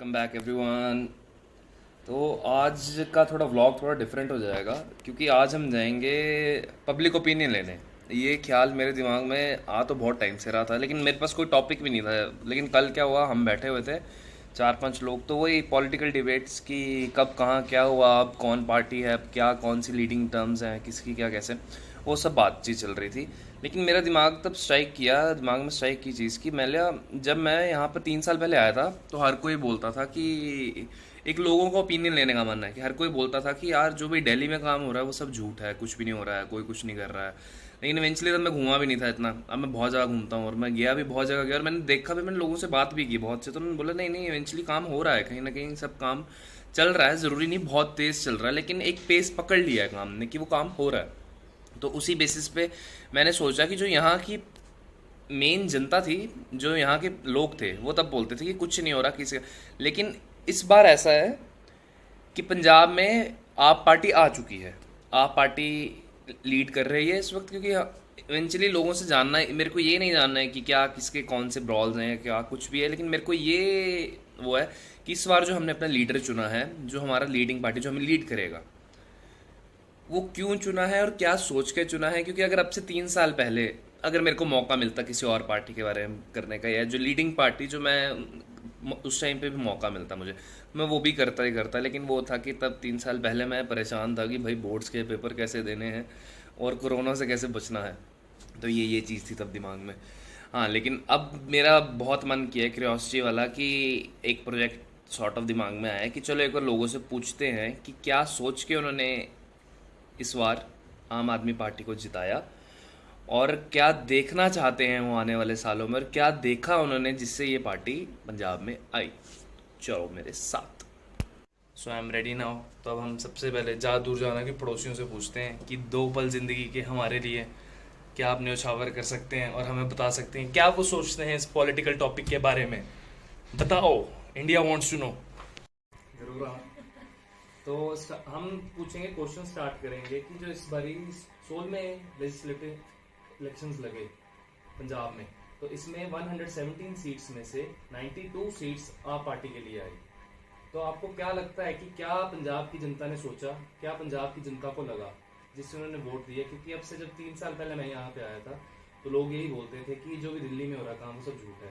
Welcome back everyone. तो आज का थोड़ा व्लॉग थोड़ा डिफरेंट हो जाएगा क्योंकि आज हम जाएंगे पब्लिक ओपिनियन लेने। ये ख्याल मेरे दिमाग में आ तो बहुत टाइम से रहा था, लेकिन मेरे पास कोई टॉपिक भी नहीं था। लेकिन कल क्या हुआ, हम बैठे हुए थे चार पांच लोग, तो वही पॉलिटिकल डिबेट्स की कब कहाँ क्या हुआ, अब कौन पार्टी है, अब क्या कौन सी लीडिंग टर्म्स हैं, किसकी क्या कैसे, वो सब बातचीत चल रही थी। लेकिन मेरा दिमाग में स्ट्राइक की चीज़ कि मैं लिया, जब मैं यहाँ पर 3 साल पहले आया था तो हर कोई बोलता था कि एक लोगों का ओपिनियन लेने का मन है कि हर कोई बोलता था कि यार जो भी दिल्ली में काम हो रहा है वो सब झूठ है, कुछ भी नहीं हो रहा है, कोई कुछ नहीं कर रहा है। लेकिन इवेंचुअली तब मैं घूमा भी नहीं था इतना, अब मैं बहुत जगह घूमता हूँ और मैं गया भी बहुत जगह गया और मैंने देखा भी, मैंने लोगों से बात भी की बहुत से, तो उन्होंने बोला नहीं नहीं इवेंचुअली काम हो रहा है, कहीं ना कहीं सब काम चल रहा है, ज़रूरी नहीं बहुत तेज़ चल रहा है, लेकिन एक पेस पकड़ लिया है काम ने कि वो काम हो रहा है। तो उसी बेसिस पे मैंने सोचा कि जो यहाँ की मेन जनता थी, जो यहाँ के लोग थे, वो तब बोलते थे कि कुछ नहीं हो रहा किसी का। लेकिन इस बार ऐसा है कि पंजाब में आप पार्टी आ चुकी है, आप पार्टी लीड कर रही है इस वक्त, क्योंकि इवेंचुअली लोगों से जानना है, मेरे को ये नहीं जानना है कि क्या किसके कौन से ब्रॉल्स हैं, क्या कुछ भी है, लेकिन मेरे को ये वो है कि इस बार जो हमने अपना लीडर चुना है, जो हमारा लीडिंग पार्टी जो हमें लीड करेगा, वो क्यों चुना है और क्या सोच के चुना है। क्योंकि अगर अब से 3 साल पहले अगर मेरे को मौका मिलता किसी और पार्टी के बारे में करने का, या जो लीडिंग पार्टी जो मैं उस टाइम पे भी मौका मिलता मुझे, मैं वो भी करता ही करता। लेकिन वो था कि तब 3 साल पहले मैं परेशान था कि भाई बोर्ड्स के पेपर कैसे देने हैं और कोरोना से कैसे बचना है। तो ये चीज़ थी तब दिमाग में। हाँ, लेकिन अब मेरा बहुत मन किया है क्यूरियोसिटी वाला कि एक प्रोजेक्ट सॉर्ट ऑफ दिमाग में आया है कि चलो एक बार लोगों से पूछते हैं कि क्या सोच के उन्होंने इस बार आम आदमी पार्टी को जिताया, और क्या देखना चाहते हैं वो आने वाले सालों में, और क्या देखा उन्होंने जिससे ये पार्टी पंजाब में आई। चलो मेरे साथ। सो आई एम रेडी नाउ। तो अब हम सबसे पहले ज़्यादा दूर जाना कि पड़ोसियों से पूछते हैं कि 2 पल ज़िंदगी के हमारे लिए क्या आप न्योछावर कर सकते हैं और हमें बता सकते हैं क्या वो सोचते हैं इस पॉलिटिकल टॉपिक के बारे में। बताओ, इंडिया वांट्स टू नो। जरूर हाँ। तो हम पूछेंगे, क्वेश्चन स्टार्ट करेंगे कि जो इस बारी सोल में लेजिस्लेटिव इलेक्शंस लगे पंजाब में, तो इसमें 117 सीट्स में से 92 सीट्स आप पार्टी के लिए आई। तो आपको क्या लगता है कि क्या पंजाब की जनता ने सोचा, क्या पंजाब की जनता को लगा जिससे उन्होंने वोट दिया? क्योंकि अब से जब 3 साल पहले मैं यहाँ पे आया था तो लोग यही बोलते थे कि जो भी दिल्ली में हो रहा काम वो सब झूठ है।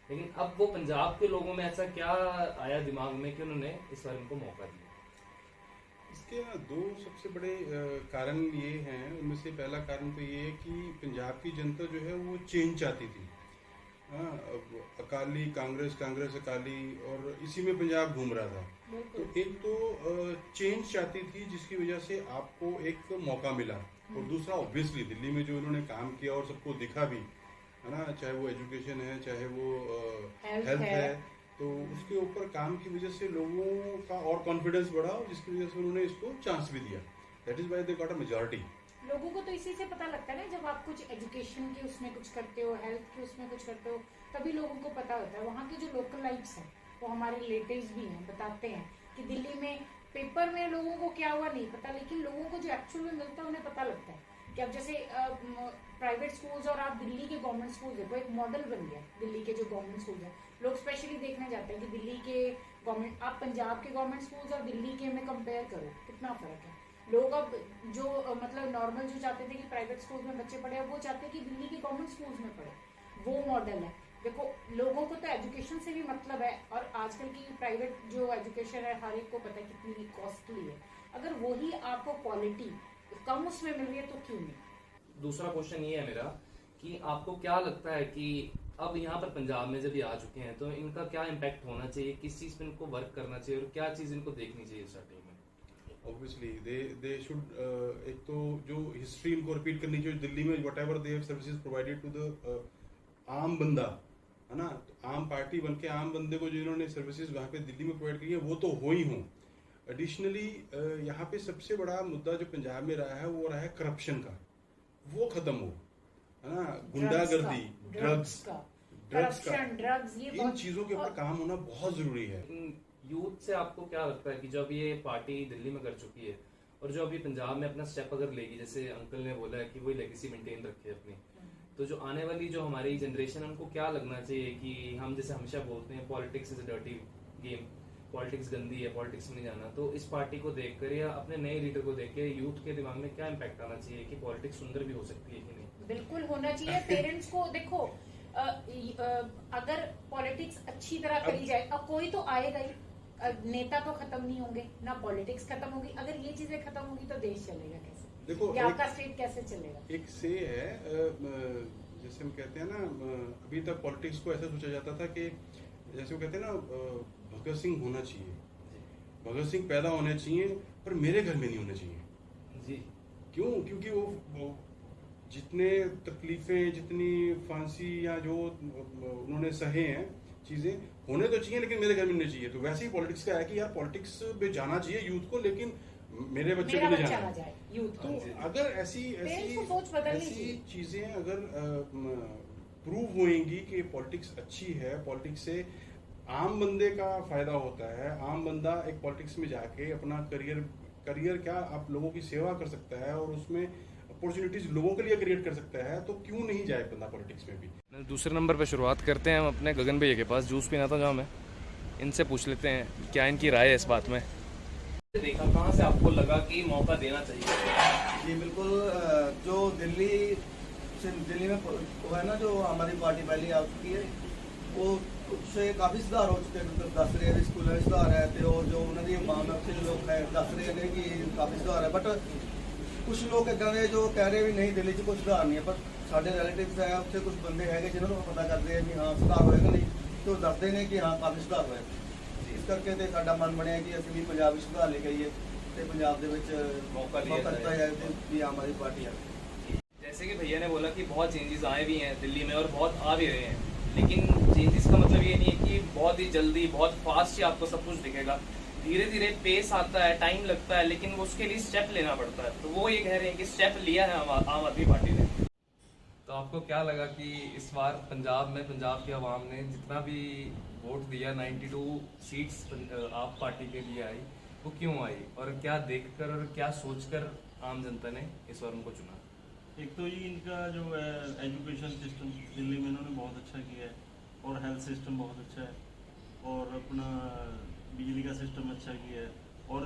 लेकिन अब वो पंजाब के लोगों में ऐसा क्या आया दिमाग में कि उन्होंने इस बार उनको मौका दिया? इसके ना दो सबसे बड़े कारण ये हैं। उनमें से पहला कारण तो ये है कि पंजाब की जनता जो है वो चेंज चाहती थी। हाँ, अब अकाली कांग्रेस, कांग्रेस अकाली, और इसी में पंजाब घूम रहा था। तो एक तो चेंज चाहती थी जिसकी वजह से आपको एक मौका मिला, और दूसरा ऑब्वियसली दिल्ली में जो उन्होंने काम किया और सबको दिखा भी, है ना, चाहे वो एजुकेशन है, चाहे वो हेल्थ है, तो उसके ऊपर काम की वजह से लोगों का और कॉन्फिडेंस बढ़ा, और जिसकी वजह से उन्होंने इसको चांस भी दिया। That is why they got a majority. लोगों को तो इसी से पता लगता है ना, जब आप कुछ एजुकेशन के उसमें कुछ करते हो, हेल्थ के उसमें कुछ करते हो, तभी लोगों को पता होता है। वहाँ के जो लोकल लाइट्स हैं वो हमारे रिलेटिव्स भी हैं, बताते हैं कि दिल्ली में पेपर में लोगों को क्या हुआ नहीं पता, लेकिन लोगों को जो एक्चुअल में मिलता है उन्हें पता लगता है। कि अब जैसे प्राइवेट स्कूल्स और आप दिल्ली के गवर्नमेंट स्कूल है, वो एक मॉडल बन गया। दिल्ली के जो गवर्नमेंट स्कूल है, लोग स्पेशली देखने जाते हैं कि दिल्ली के गवर्नमेंट, आप पंजाब के गवर्नमेंट स्कूल्स और दिल्ली के में कंपेयर करो, कितना फर्क है। लोग अब जो मतलब नॉर्मल जो चाहते थे कि प्राइवेट स्कूल में बच्चे पढ़े, अब वो चाहते हैं कि दिल्ली के गवर्नमेंट स्कूल्स में पढ़े। वो मॉडल है। देखो, लोगों को तो एजुकेशन से भी मतलब है, और आजकल की प्राइवेट जो एजुकेशन है हर एक को पता है कितनी कॉस्टली है। अगर वही आपको क्वालिटी कम उसमें मिल रही है तो क्यों नहीं। दूसरा क्वेश्चन ये है मेरा कि आपको क्या लगता है कि अब यहाँ पर पंजाब में जब ये आ चुके हैं तो इनका क्या इम्पैक्ट होना चाहिए, किस चीज़ पे इनको वर्क करना चाहिए और क्या चीज़ इनको देखनी चाहिए स्टार्टिंग में? ऑब्वियसली दे शुड, एक तो जो हिस्ट्री इनको रिपीट करनी चाहिए दिल्ली में, whatever they have services provided to the आम बंदा, है ना, तो आम पार्टी बन के आम बंदे को जो इन्होंने सर्विसेज वहाँ पे दिल्ली में प्रोवाइड की है वो तो हो ही हो। एडिशनली यहाँ पे सबसे बड़ा मुद्दा जो पंजाब में रहा है वो रहा है करप्शन का, वो खत्म हो, है ना, गुंडागर्दी, ड्रग्स ड्रग्स ये इन चीजों के ऊपर काम होना बहुत जरूरी है। यूथ से आपको क्या लगता है कि जब ये पार्टी दिल्ली में कर चुकी है और जो अभी पंजाब में अपना स्टेप अगर लेगी, जैसे अंकल ने बोला है कि वही लेगेसी मेंटेन रखे अपनी, तो जो आने वाली जो हमारी जनरेशन है उनको क्या लगना चाहिए कि हम जैसे हमेशा बोलते हैं politics is a dirty game, politics गंदी है, पॉलिटिक्स में नहीं जाना, तो इस पार्टी को देखकर या अपने नए लीडर को देख के यूथ के दिमाग में क्या इम्पैक्ट आना चाहिए कि पॉलिटिक्स सुंदर भी हो सकती है कि नहीं? बिल्कुल होना चाहिए। पेरेंट्स को देखो, अगर पॉलिटिक्स अच्छी तरह करी जाए, अब कोई तो आएगा ही, नेता तो खत्म नहीं होंगे ना, पॉलिटिक्स खत्म होगी। अगर ये चीजें खत्म होगी तो देश चलेगा कैसे? देखो, या आपका स्टेट कैसे चलेगा? एक से है, जैसे हम कहते हैं ना, अभी तक पॉलिटिक्स को ऐसा सोचा जाता था कि जैसे वो कहते हैं ना, भगत सिंह होना चाहिए, भगत सिंह पैदा होने चाहिए, पर मेरे घर में नहीं होने चाहिए जी। क्यों? क्योंकि वो जितने तकलीफें, जितनी फांसी या जो उन्होंने सहे हैं चीजें, होने तो चाहिए लेकिन मेरे घर में नहीं चाहिए। तो वैसे ही पॉलिटिक्स का है कि यार पॉलिटिक्स में जाना चाहिए यूथ को, लेकिन मेरे बच्चे मेरा को नहीं बच्चा जाना। ना जाए यूथ। तो अगर ऐसी पेरेंट्स को सोच बदलनी ऐसी चाहिए। चीजें अगर प्रूव होएंगी कि पॉलिटिक्स अच्छी है, पॉलिटिक्स से आम बंदे का फायदा होता है, आम बंदा एक पॉलिटिक्स में जाके अपना करियर क्या, आप लोगों की सेवा कर सकता है और उसमें अपॉर्चुनिटीज लोगों के लिए क्रिएट कर सकता है, तो क्यों नहीं जाए बंदा पॉलिटिक्स में भी। दूसरे नंबर पे शुरुआत करते हैं हम अपने गगन भैया के पास। जूस पीना था जो हमें, इनसे पूछ लेते हैं क्या इनकी राय है इस बात में। देखा, कहाँ से आपको लगा कि मौका देना चाहिए? जी बिल्कुल, जो दिल्ली में वो है ना, जो हमारी पार्टी पहले आ चुकी है, वो उससे काफ़ी सुधार हो चुके हैं। मतलब दस रहे स्कूल में सुधार है, तो जो उन्होंने मामला से जो लोग है दस रहे हैं कि काफ़ी सुधार है, बट कुछ लोग इदा ने जो कह रहे भी नहीं दिल्ली 'ਚ कुछ सुधार नहीं है, पर साढ़े रिलेटिव्स है उत्थे कुछ बंदे है जिन्होंने पता करते हैं कि हाँ सुधार होएगा नहीं, तो दसते हैं कि हाँ काफ़ी सुधार होया। इस करके तो साडा मन बनया कि असं भी पंजाब में सुधार लेके आइए, तो पंजाब दे विच मौका दिता जाए तो भी आम आदमी पार्टी है। जैसे कि भैया ने बोला कि बहुत चेंजेस आए भी हैं दिल्ली में और बहुत आ भी रहे हैं, लेकिन चेंजेस का मतलब ये नहीं है कि बहुत ही जल्दी, बहुत फास्ट ही आपको सब कुछ दिखेगा। धीरे धीरे पेस आता है, टाइम लगता है, लेकिन वो उसके लिए स्टेप लेना पड़ता है। तो वो ये कह रहे हैं कि स्टेप लिया है आम आदमी पार्टी ने। तो आपको क्या लगा कि इस बार पंजाब में, पंजाब की आवाम ने जितना भी वोट दिया, 92 सीट्स आप पार्टी के लिए आई, वो क्यों आई और क्या देखकर और क्या सोचकर आम जनता ने इस बार उनको चुना? एक तो ये इनका जो है एजुकेशन सिस्टम दिल्ली में इन्होंने बहुत अच्छा किया है, और हेल्थ सिस्टम बहुत अच्छा है, और अपना बिजली का सिस्टम अच्छा किया है। और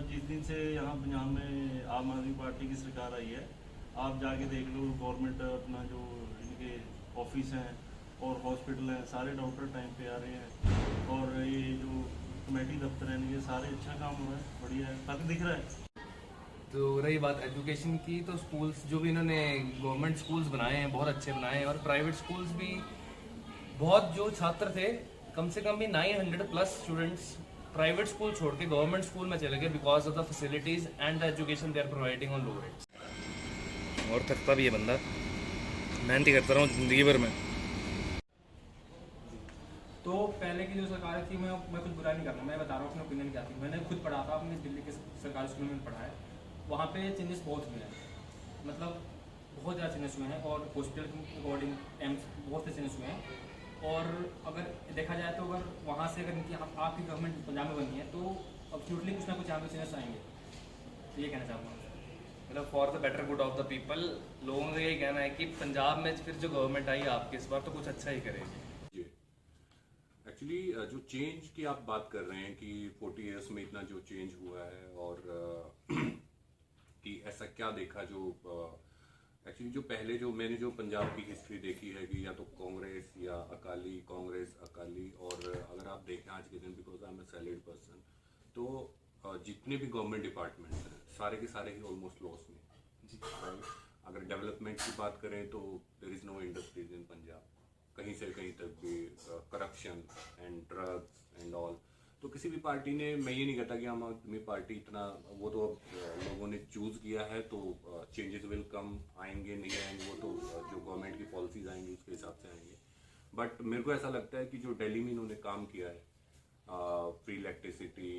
जिस दिन से यहाँ पंजाब में आम आदमी पार्टी की सरकार आई है, आप जाके देख लो, गवर्नमेंट अपना जो इनके ऑफिस हैं और हॉस्पिटल हैं, सारे डॉक्टर टाइम पे आ रहे हैं, और ये जो कमेटी दफ्तर हैं इनके सारे अच्छा काम हो रहा है, बढ़िया है, काफ़ी दिख रहा है। तो रही बात एजुकेशन की, तो स्कूल्स जो भी इन्होंने गवर्नमेंट स्कूल्स बनाए हैं बहुत अच्छे बनाए हैं, और प्राइवेट स्कूल्स भी बहुत, जो छात्र थे कम से कम भी 900 प्लस स्टूडेंट्स प्राइवेट स्कूल छोड़ के गवर्नमेंट स्कूल में चले गए because of the facilities and the education they are providing on low rates. और थकता भी है बंदा, मेहनत ही करता रहा हूँ जिंदगी भर में। तो पहले की जो सरकार थी, मैं कुछ बुरा नहीं करना, मैं बता रहा हूँ अपना ओपिनियन क्या थी। मैंने खुद पढ़ा था, अपने दिल्ली के सरकारी स्कूल में पढ़ा है, वहाँ पे चेंजेस बहुत हुए हैं, मतलब बहुत ज़्यादा चेंजेस हुए हैं, और हॉस्पिटल के अकॉर्डिंग एम्स बहुत से चेंजेस हुए हैं। और अगर देखा जाए तो अगर वहाँ से अगर इनकी आपकी गवर्नमेंट पंजाब में बनी है, तो अब्सोल्युटली कुछ ना कुछ यहाँ पे चेंजेस आएंगे, तो ये कहना चाहूँगा। मतलब for the better good of the people, लोगों का यही कहना है कि पंजाब में फिर जो गवर्नमेंट आई आपके इस बार तो कुछ अच्छा ही करेगी। एक्चुअली जो चेंज की आप बात कर रहे हैं कि 40 इयर्स में इतना जो चेंज हुआ है, और कि ऐसा क्या देखा जो एक्चुअली जो पहले जो मैंने जो पंजाब की हिस्ट्री देखी है कि या तो कांग्रेस या अकाली, कांग्रेस अकाली, और अगर आप देखें आज के दिन, because I am a salaried person, तो जितने भी गवर्नमेंट डिपार्टमेंट्स हैं सारे के सारे ही ऑलमोस्ट लॉस में जी। अगर डेवलपमेंट की बात करें तो there is no industries in Punjab, कहीं से कहीं तक भी corruption and drugs and all. तो किसी भी पार्टी ने, मैं ये नहीं कहता कि आम आदमी पार्टी इतना, वो तो अब लोगों ने चूज़ किया है, तो चेंजेस विल कम, आएंगे नहीं आएंगे वो तो जो गवर्नमेंट की पॉलिसीज आएंगी उसके हिसाब से आएंगे। बट मेरे को ऐसा लगता है कि जो दिल्ली में इन्होंने काम किया है, फ्री इलेक्ट्रिसिटी,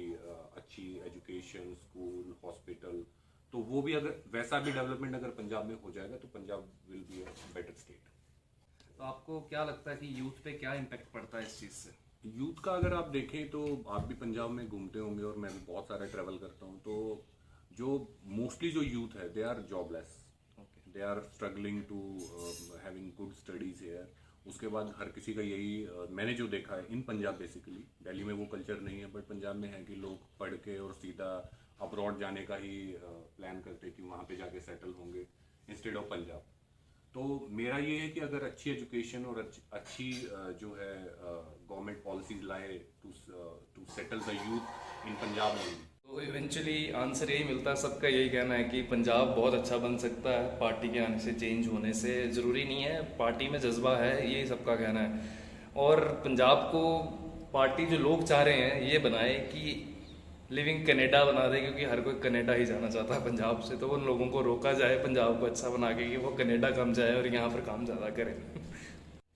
अच्छी एजुकेशन, स्कूल, हॉस्पिटल, तो वो भी अगर वैसा भी डेवलपमेंट अगर पंजाब में हो जाएगा तो Punjab will be a better state. तो आपको क्या लगता है कि यूथ पे क्या इम्पैक्ट पड़ता है इस चीज़ से? यूथ का अगर आप देखें तो आप भी पंजाब में घूमते होंगे और मैं भी बहुत सारा ट्रैवल करता हूँ, तो जो मोस्टली जो यूथ है they are jobless, they are struggling to having good studies here, उसके बाद हर किसी का यही मैंने जो देखा है इन पंजाब बेसिकली, दिल्ली में वो कल्चर नहीं है बट पंजाब में है कि लोग पढ़ के और सीधा अब्रॉड जाने का ही प्लान करते कि वहाँ पे जाके सेटल होंगे इंस्टेड ऑफ पंजाब। तो मेरा ये है कि अगर अच्छी एजुकेशन और अच्छी जो है गवर्नमेंट पॉलिसीज लाए to settle the youth in Punjab में। तो इवेंचुअली आंसर यही मिलता है, सबका यही कहना है कि पंजाब बहुत अच्छा बन सकता है पार्टी के आने से, चेंज होने से। ज़रूरी नहीं है, पार्टी में जज्बा है, ये सबका कहना है। और पंजाब को पार्टी जो लोग चाह रहे हैं ये बनाए कि लिविंग कनाडा बना दे, क्योंकि हर कोई कनाडा ही जाना चाहता है पंजाब से। तो उन लोगों को रोका जाए पंजाब को अच्छा बना के कि वो कनाडा कम जाए और यहाँ पर काम ज़्यादा करें।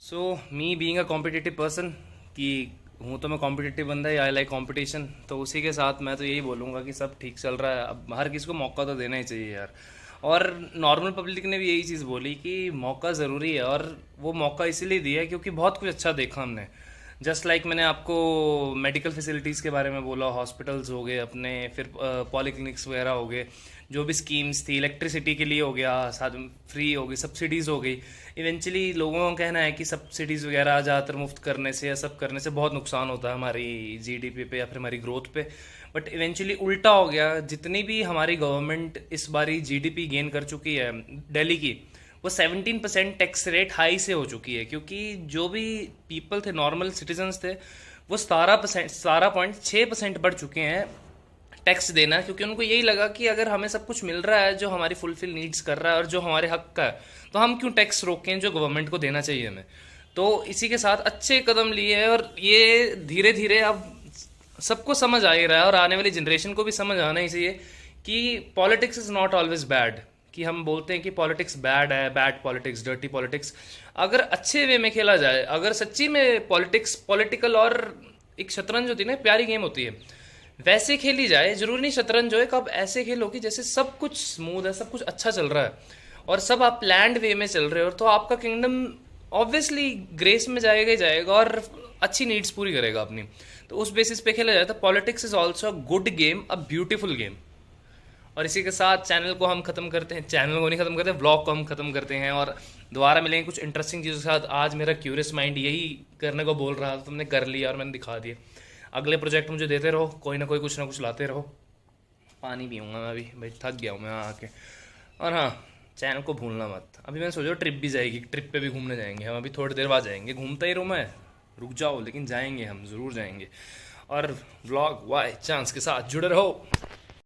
So me being a competitive person, कि हूँ तो मैं कॉम्पिटिटिव बंदा ही, आई लाइक कॉम्पिटिशन, तो उसी के साथ मैं तो यही बोलूँगा कि सब ठीक चल रहा है। अब हर किसी को मौका तो देना ही चाहिए यार। और नॉर्मल पब्लिक ने भी यही चीज़ बोली कि मौका ज़रूरी है, और वो मौका इसीलिए दिया है क्योंकि बहुत कुछ अच्छा देखा हमने। जस्ट लाइक मैंने आपको मेडिकल फैसिलिटीज़ के बारे में बोला, हॉस्पिटल्स हो गए अपने, फिर पॉलीक्लिनिक्स वगैरह हो गए, जो भी स्कीम्स थी, इलेक्ट्रिसिटी के लिए हो गया, साथ में फ्री हो गई, सब्सिडीज़ हो गई। इवेंचुअली लोगों का कहना है कि सब्सिडीज़ वगैरह ज़्यादातर मुफ्त करने से या सब करने से बहुत नुकसान होता है हमारी जीडीपी पे या फिर हमारी ग्रोथ पे। बट इवेंचुअली उल्टा हो गया। जितनी भी हमारी गवर्नमेंट इस बारी जीडीपी गेन कर चुकी है दिल्ली की, वो 17% टैक्स रेट हाई से हो चुकी है, क्योंकि जो भी पीपल थे, नॉर्मल सिटीजन्स थे, वो 17.6% बढ़ चुके हैं टैक्स देना, क्योंकि उनको यही लगा कि अगर हमें सब कुछ मिल रहा है जो हमारी फुलफिल नीड्स कर रहा है और जो हमारे हक का है, तो हम क्यों टैक्स रोकें जो गवर्नमेंट को देना चाहिए हमें। तो इसी के साथ अच्छे कदम लिए हैं, और ये धीरे धीरे अब सबको समझ आ ही रहा है, और आने वाली जनरेशन को भी समझ आना ही चाहिए कि politics is not always bad. कि हम बोलते हैं कि पॉलिटिक्स बैड है, बैड पॉलिटिक्स, डर्टी पॉलिटिक्स, अगर अच्छे वे में खेला जाए, अगर सच्ची में पॉलिटिक्स पॉलिटिकल और एक शतरंज होती है ना, प्यारी गेम होती है, वैसे खेली जाए। जरूरी नहीं शतरंज हो, कब ऐसे खेलो कि जैसे सब कुछ स्मूथ है, सब कुछ अच्छा चल रहा है और सब आप प्लैंड वे में चल रहे हो, तो आपका किंगडम ऑब्वियसली ग्रेस में जाएगा ही जाएगा और अच्छी नीड्स पूरी करेगा अपनी। तो उस बेसिस पे खेला जाए तो politics is also a good game, a beautiful game. और इसी के साथ चैनल को हम ख़त्म करते हैं, चैनल को नहीं ख़त्म करते, व्लॉग को हम ख़त्म करते हैं, और दोबारा मिलेंगे कुछ इंटरेस्टिंग चीज़ों के साथ। आज मेरा क्यूरियस माइंड यही करने को बोल रहा था, तुमने कर लिया और मैंने दिखा दिया। अगले प्रोजेक्ट मुझे देते रहो, कोई ना कोई कुछ ना कुछ लाते रहो। पानी पीऊँगा मैं अभी, भाई थक गया हूँ मैं आके। और हाँ, चैनल को भूलना मत। अभी मैंने सोचा ट्रिप भी जाएगी, ट्रिप पे भी घूमने जाएंगे हम, अभी थोड़ी देर बाद जाएंगे। घूमता ही रहूँ मैं, रुक जाओ, लेकिन जाएंगे हम, ज़रूर जाएंगे। और व्लॉग बाय चांस के साथ जुड़े रहो।